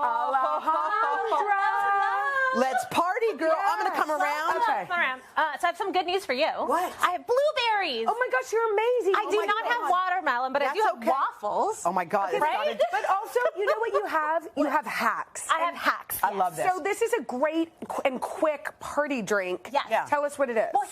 Alejandra. Let's party, girl. I'm going to come around. Okay. So I have some good news for you. What? I have blueberries. Oh, my gosh, you're amazing. I do not have watermelon, but I do have waffles. Oh, my God. Right? But also, you know what you have? You have hacks. I have hacks. I love this. So this is a great and quick party drink. Yes. Yeah. Tell us what it is. Well,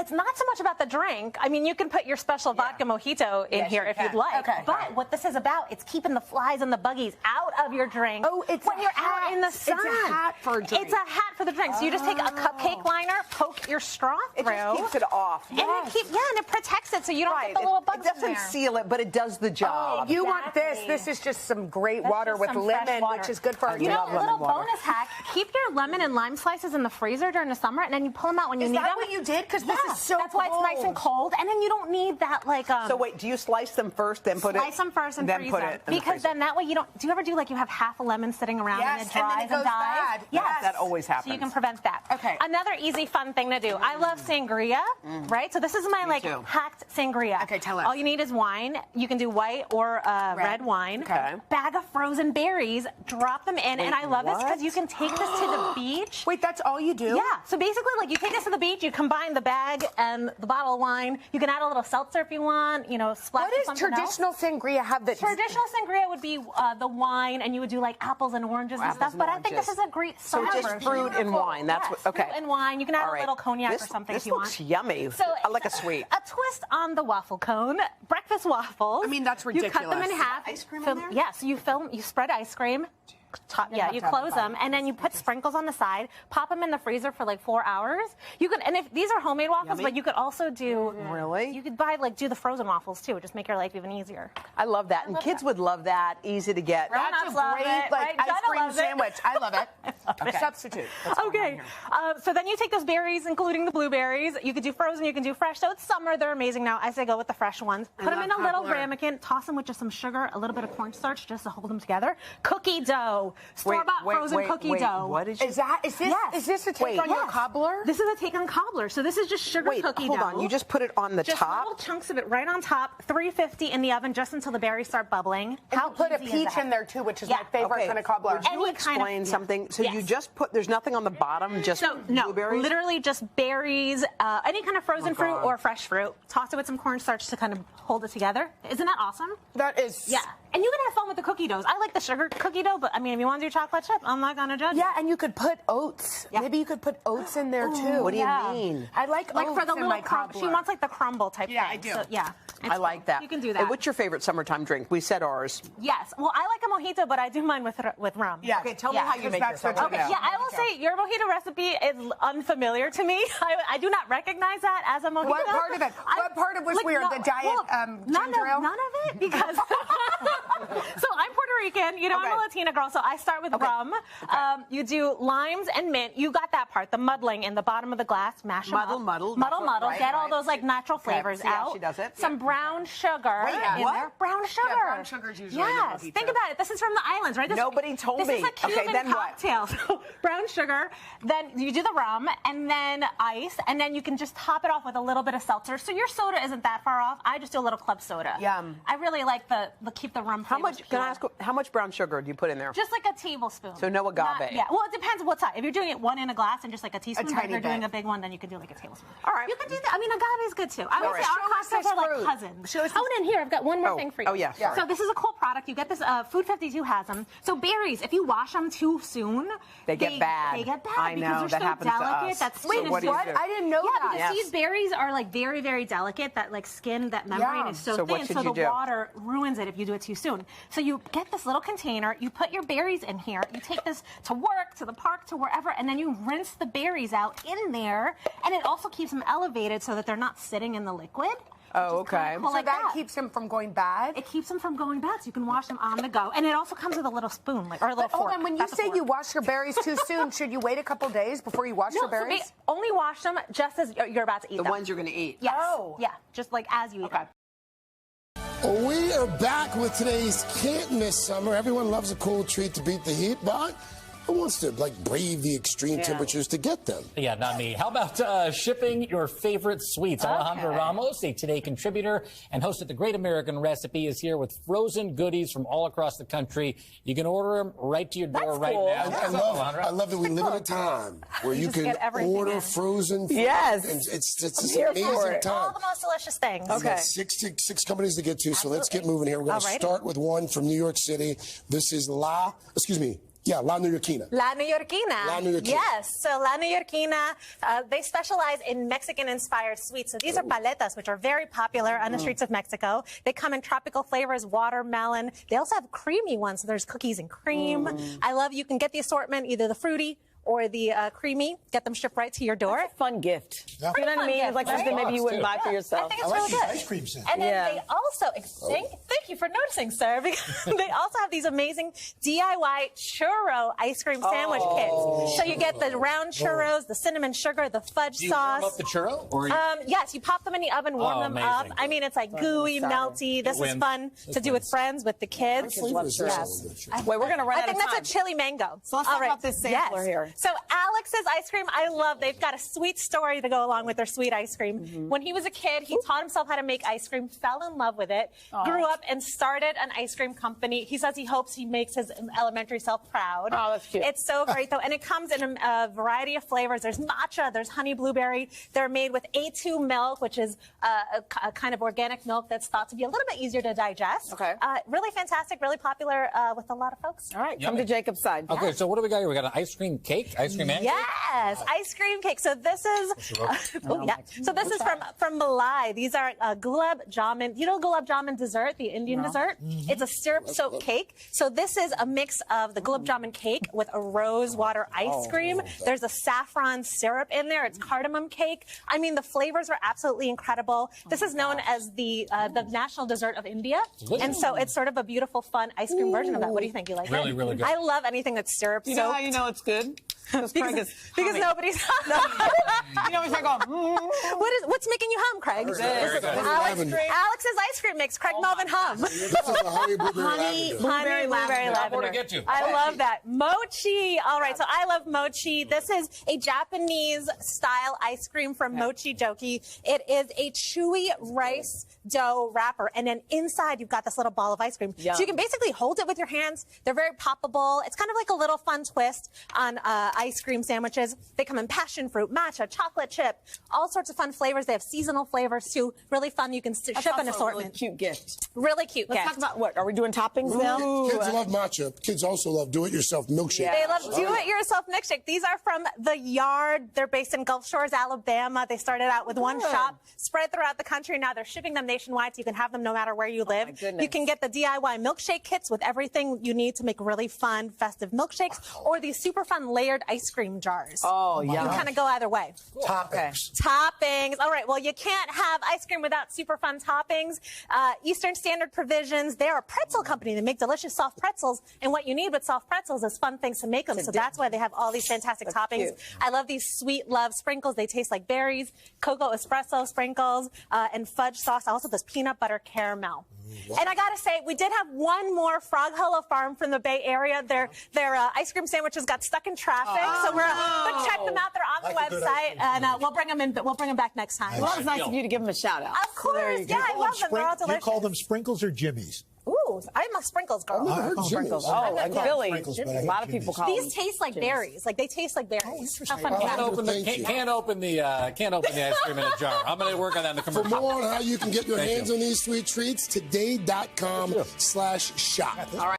it's not so much about the drink. I mean, you can put your special vodka mojito in here if you'd like. Okay. But what this is about, it's keeping the flies and the buggies out of your drink. Oh, it's when a you're hat. out in the sun. It's a hat for a drink. It's a hat for the drink. So you just take a cupcake liner, poke your straw through. It just keeps it off. And it protects it so you don't get the little bugs It doesn't in there. seal it, but it does the job. You want this. This is just some great water with lemon, which is good for our You know, teeth. a little bonus hack, keep your lemon and lime slices in the freezer during the summer, and then you pull them out when you need them. Is that what you did? Because this is so That's why it's nice and cold, and then you don't need that, like... So wait, do you slice them first, then put it... Slice them first and then freeze put them. it in the Because freezer? then that way you don't... Do you ever do, like, you have half a lemon sitting around and it dries and then it goes dies? bad. Yes. That always happens. So you can prevent that. Okay. Another easy, fun thing to do. I love sangria, right? So this is my, like, too. hacked sangria. Okay, tell us. All you need is wine. You can do white or red wine. Okay. Bag of frozen berries. Drop them in. And I love this what? because you can take this to the beach. Wait, that's all you do? Yeah. So basically, like, you take this to the beach, you combine the bag and the bottle of wine. You can add a little seltzer if you want, you know, splash What does something traditional else. sangria have that... Traditional sangria would be the wine, and you would do, like, apples and oranges and stuff. But I think this is a great summer So just version. fruit and wine. That's what... Okay. Fruit and wine. You can add All a right. little cognac This- or something this if you looks want. yummy. So I like a sweet. A twist on the waffle cone. Breakfast waffles. I mean, that's You cut them in ridiculous. half. Ice cream in there? Yes, you spread ice cream. You close them, and then you put sprinkles on the side. Pop them in the freezer for like 4 hours. You could, and if these are homemade waffles, Yummy. but you could also do. Really? You could buy do the frozen waffles too. Just make your life even easier. I love that. And kids would love that. Easy to get. Right. That's a Grown-ups love great it, right? ice Jenna cream loves it. sandwich. I love it. Okay. Substitute. Okay, so then you take those berries, including the blueberries. You could do frozen, you can do fresh. So it's summer, they're amazing now. I say go with the fresh ones. Put them in a little ramekin, toss them with just some sugar, a little bit of cornstarch just to hold them together. Cookie dough, store-bought frozen cookie dough. What is Is this a take on your cobbler? This is a take on cobbler. So this is just sugar cookie dough. Hold on. You just put it on the just top? little chunks of it right on top, 350 in the oven just until the berries start bubbling. And How you put a easy is peach that? in there too, which is my favorite kind of cobbler. Would you explain something? So you just put, there's nothing on the bottom, just blueberries? Literally just berries, any kind of frozen fruit or fresh fruit. Toss it with some cornstarch to kind of hold it together. Isn't that awesome? That is... Yeah. And you can have fun with the cookie doughs. I like the sugar cookie dough, but I mean, if you want to do chocolate chip, I'm not going to judge. Yeah, and you could put oats. Yeah. Maybe you could put oats in there too. What do you mean? I like oats for the in little my cobbler. She wants like the crumble type thing. Yeah, I do. So, yeah. I like that. You can do that. And what's your favorite summertime drink? We said ours. Yes. Well, I like a mojito, but I do mine with rum. Yeah. Okay, tell me how you make this. Okay, yeah, I will say your mojito recipe is unfamiliar to me. I do not recognize that as a mojito. What part of it? What part of it was weird? The diet ginger ale? None of it, because... So I'm Puerto Rican, you know, I'm a Latina girl, so I start with rum. You do limes and mint. You got that part, the muddling in the bottom of the glass, mash them up. Muddle. Get all those like natural flavors See how out. she does it? Some brown sugar in there. Brown sugar. Yeah, brown sugar's usually in the Yes, mojito. think about it. This is from the islands, right? Nobody told me. This is a Cuban Okay, then what? cocktail. So brown sugar, then you do the rum, and then ice, and then you can just top it off with a little bit of seltzer. So your soda isn't that far off. I just do a little club soda. Yum. I really like the keep the rum. How much? Can I ask? How much brown sugar do you put in there? Just like a tablespoon. So no agave. Yeah. Well, it depends what size. If you're doing it one in a glass and just like a teaspoon, but if tiny you're doing bit. a big one, then you can do like a tablespoon. All right. You can do that. I mean, agave is good too. I would All say right. our Show us cocktails this are like fruit. cousins. Show us Oh, and in here I've got one more thing for you. Oh, yeah, sorry. So this is a cool product. You get this. Food 52 has them. So berries, if you wash them too soon, They get bad. They get bad I know, because they're that so happens to delicate. us. That So skin what is do you do? I didn't know yeah, that. because these berries are like very, very delicate. That like skin, that membrane is so So what thin, should so you the do? water ruins it if you do it too soon. So you get this little container, you put your berries in here, you take this to work, to the park, to wherever, and then you rinse the berries out in there, and it also keeps them elevated so that they're not sitting in the liquid. Oh, okay. Cool So like that keeps them from going bad? it keeps them from going bad, so you can wash them on the go. And it also comes with a little spoon, or a little fork. Hold on, when you That's a say fork. you wash your berries too soon, should you wait a couple days before you wash your berries? So only wash them just as you're about to eat The them. ones you're going to eat. Yes. Oh. Yeah, just like as you eat them. We are back with today's can't miss summer. Everyone loves a cool treat to beat the heat, but Who wants to like brave the extreme temperatures to get them? Yeah, not me. How about shipping your favorite sweets? Alejandra Ramos, a Today contributor and host of The Great American Recipe, is here with frozen goodies from all across the country. You can order them right to your door right now. I love that we live in a time where you can order frozen food. Yes. And it's an amazing time. All the most delicious things. We've got six companies to get to, so let's get moving here. We're going to start with one from New York City. This is La Neoyorquina. La Neoyorquina. La Neoyorquina. Yes. So La Neoyorquina, they specialize in Mexican-inspired sweets. So these are paletas, which are very popular on the streets of Mexico. They come in tropical flavors, watermelon. They also have creamy ones. So there's cookies and cream. I love you can get the assortment, either the fruity or the creamy, get them shipped right to your door. That's a fun gift. Yeah. You know what I mean? It's like something maybe you wouldn't buy for yourself. I think it's really good. Ice cream sandwich. And then they also, thank you for noticing, sir, because they also have these amazing DIY churro ice cream sandwich kits. So you get the round churros, the cinnamon sugar, the fudge Do you sauce. warm up the churro? Or Yes, you pop them in the oven, warm them up. I mean, it's like gooey, melty. This is fun to do with friends, with the kids. Wait, we're going to run out of time. I think that's a chili mango. So let's talk about this sampler here. So Alex's ice cream, I love. They've got a sweet story to go along with their sweet ice cream. When he was a kid, he taught himself how to make ice cream, fell in love with it, grew up and started an ice cream company. He says he hopes he makes his elementary self proud. Oh, that's cute. It's so great, though. And it comes in a variety of flavors. There's matcha, there's honey blueberry. They're made with A2 milk, which is a kind of organic milk that's thought to be a little bit easier to digest. Okay. Really fantastic, really popular with a lot of folks. All right, come to Jacob's side. Okay, so what do we got here? We got an ice cream cake, ice cream and Yes, ice cream cake. So this is, So this is from Malai. These are gulab jamun. You know gulab jamun dessert, the Indian dessert? It's a syrup-soaked cake. So this is a mix of the gulab jamun cake with a rose water ice cream. There's a saffron syrup in there. It's cardamom cake. I mean, the flavors are absolutely incredible. This is known as the national dessert of India. And so it's sort of a beautiful, fun ice cream version of that. What do you think? You like it? Really, really good. I love anything that's syrup-soaked. You know how you know it's good? Because nobody's. You know, it's like, What's making you hum, Craig? Alex's ice cream mix. Craig Melvin hum. This is a honey Honey, blueberry, lavender. I love that. Mochi. All right, so I love mochi. This is a Japanese style ice cream from Mochi Joki. It is a chewy rice dough wrapper, and then inside you've got this little ball of ice cream. So you can basically hold it with your hands. They're very poppable. It's kind of like a little fun twist on ice cream sandwiches. They come in passion fruit, matcha, chocolate chip, all sorts of fun flavors. They have seasonal flavors too. Really fun. You can ship an assortment. Really cute gift. Really cute gift. Let's talk about what? Are we doing toppings now? Kids love matcha. Kids also love do-it-yourself milkshake. They love do-it-yourself milkshake. These are from The Yard. They're based in Gulf Shores, Alabama. They started out with one shop, spread throughout the country. Now they're shipping them nationwide, so you can have them no matter where you live. You can get the DIY milkshake kits with everything you need to make really fun, festive milkshakes, or these super fun layered ice cream jars. Oh, yeah. You can kind of go either way. Toppings. Toppings. All right. Well, you can't have ice cream without super fun toppings. Eastern Standard Provisions. They're a pretzel company. They make delicious soft pretzels. And what you need with soft pretzels is fun things to make them. So that's why they have all these fantastic toppings. Cute. I love these Sweet Love sprinkles. They taste like berries, cocoa espresso sprinkles, and fudge sauce. Also, this peanut butter caramel. Wow. And I gotta say, we did have one more Frog Hollow Farm from the Bay Area. Their ice cream sandwiches got stuck in traffic, so we're gonna check them out. They're on the website, and we'll bring them in. We'll bring them back next time. Well, it's nice of you to give them a shout out. Of course, yeah, I love them. They're all delicious. You call them sprinkles or jimmies? Ooh, I'm a sprinkles girl. Sprinkles. Oh, like Billy. A lot of people call them. These taste like berries. Like they taste like berries. Oh, interesting. Can't open the ice cream in a jar. I'm going to work on that in the commercial. For more on how you can get your hands on these sweet treats, today.com/shop. All right.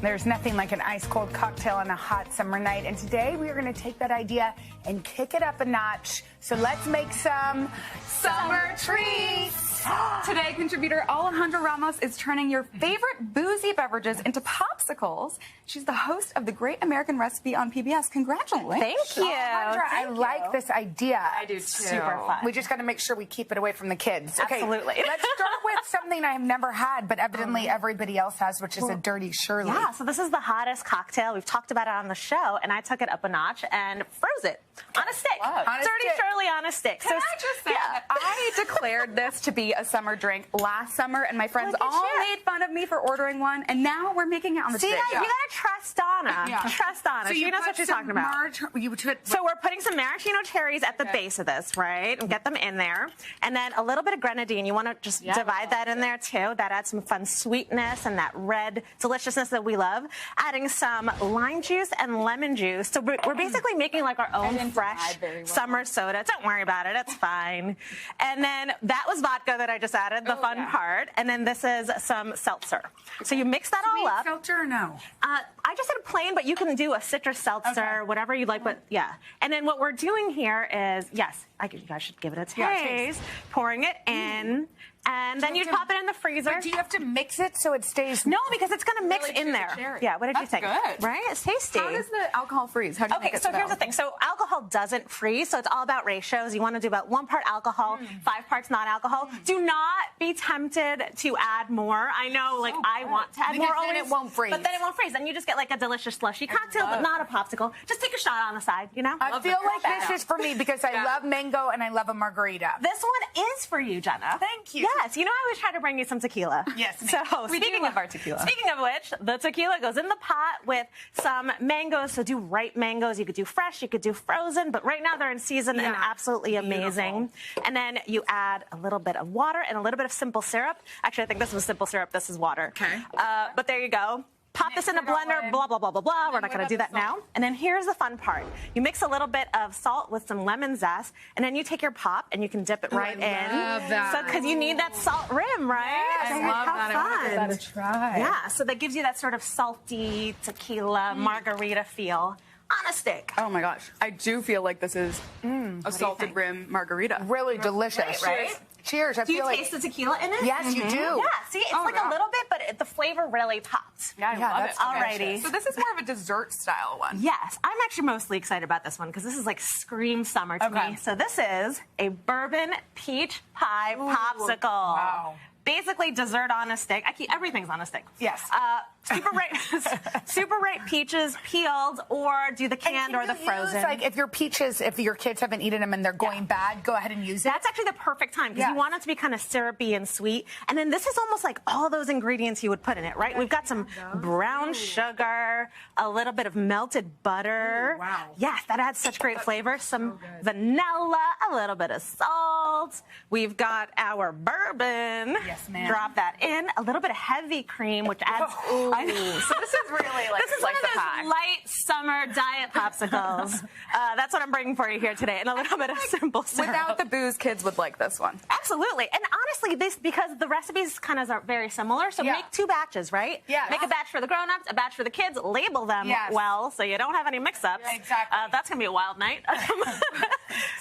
There's nothing like an ice-cold cocktail on a hot summer night, and today we are going to take that idea and kick it up a notch. So let's make some summer treats. Today, contributor Alejandra Ramos is turning your favorite boozy beverages into popsicles. She's the host of The Great American Recipe on PBS. Congratulations. Thank you. Alejandra, I like this idea. I do too. Super fun. We just got to make sure we keep it away from the kids. Okay, absolutely. Let's start with something I've never had, but evidently everybody else has, which is a Dirty Shirley. Yeah, so this is the hottest cocktail. We've talked about it on the show, and I took it up a notch and froze it on a stick. Dirty Shirley on a stick. Can I just say that I declared this to be a summer drink last summer, and my friends all made fun of me for ordering one, and now we're making it on the stick. You gotta trust Dom. Anna. Yeah. Trust Anna. So she knows what she's talking about. So we're putting some maraschino cherries at the base of this, right? And get them in there. And then a little bit of grenadine. You want to just divide that in there too. That adds some fun sweetness and that red deliciousness that we love. Adding some lime juice and lemon juice. So we're basically making like our own fresh summer soda. Don't worry about it. It's fine. And then that was vodka that I just added, the fun part. And then this is some seltzer. So you mix that all up. Seltzer or no? I just said plain, but you can do a citrus seltzer, whatever you'd like. But yeah. And then what we're doing here is, yes, you guys should give it a taste. Pouring it in. And then you pop it in the freezer. But do you have to mix it so it stays? No, because it's going to mix in there. Yeah, what did you think? Good. Right? It's tasty. How does the alcohol freeze? How do you make it so here's the thing. So alcohol doesn't freeze, so it's all about ratios. You want to do about 1 part alcohol, 5 parts non-alcohol. Do not be tempted to add more. I know, like, I want to add more always. Then it won't freeze. But then it won't freeze. Then you just get like a delicious slushy cocktail, but not a popsicle. Just take a shot on the side, you know? I feel like this is for me because I love mango and I love a margarita. This one is for you, Jenna. Thank you. Yes, you know I always try to bring you some tequila. Yes, so we do love our tequila. Speaking of which, the tequila goes in the pot with some mangoes. So do ripe mangoes. You could do fresh, you could do frozen, but right now they're in season and absolutely amazing. And then you add a little bit of water and a little bit of simple syrup. Actually, I think this was simple syrup. This is water. Okay. But there you go. Pop this in a blender, blah, blah, blah, blah, blah. We're not going to do that now. And then here's the fun part. You mix a little bit of salt with some lemon zest, and then you take your pop and you can dip it right in. love that. So, because you need that salt rim, right? Yes, I love How that. fun. I want to give that a try. Yeah, so that gives you that sort of salty tequila margarita feel on a stick. Oh my gosh. I do feel like this is a salted rim margarita. Really delicious. Right? Cheers. I Do you feel taste the tequila in it? Yes, you do. Yeah, see, it's like a little bit, but the flavor really pops. Yeah, I love it. Alrighty. So this is more of a dessert style one. Yes, I'm actually mostly excited about this one because this is like scream summer to me. So this is a bourbon peach pie popsicle. Wow. Basically dessert on a stick. Everything's on a stick. Yes. Super ripe peaches peeled, or do the canned or the frozen. Like if your kids haven't eaten them and they're going bad, go ahead and use it. That's actually the perfect time because you want it to be kind of syrupy and sweet. And then this is almost like all those ingredients you would put in it, right? We've got some brown sugar, a little bit of melted butter. Wow. Yes, that adds such great flavor. Some vanilla, a little bit of salt. We've got our bourbon. Yes, ma'am. Drop that in. A little bit of heavy cream, which adds. I know. So this is really like This is one of those light summer diet popsicles. That's what I'm bringing for you here today, and a little bit of simple syrup. Without the booze, kids would like this one. Absolutely. And honestly, because the recipes kind of are very similar, so make 2 batches, right? Yeah. Make a batch for the grown-ups, a batch for the kids, label them well so you don't have any mix-ups. Exactly. That's going to be a wild night.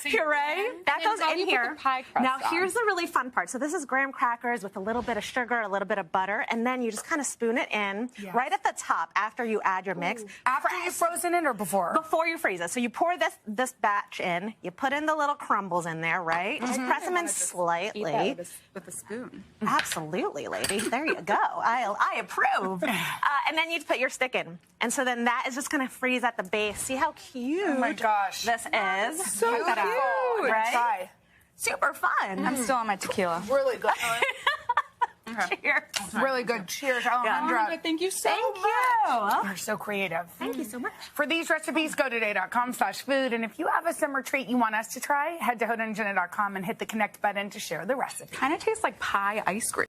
Puree. That goes in here. Now, here's the really fun part. So this is graham crackers with a little bit of sugar, a little bit of butter, and then you just kind of spoon it in right at the top after you add your mix. After you've frozen it or before? Before you freeze it. So you pour this batch in, you put in the little crumbles in there, right? Just press them in slightly. With a spoon. Absolutely, lady. There you go. I approve. And then you put your stick in. And so then that is just going to freeze at the base. See how cute Oh my gosh. this is? So cute. Right? Try. Super fun. I'm still on my tequila. Really good. Cheers. Really good. Cheers, Alejandra. Thank you so much. You're so creative. Thank you so much. For these recipes, go to today.com/food. And if you have a summer treat you want us to try, head to hodaandjenna.com and hit the connect button to share the recipe. Kind of tastes like pie ice cream.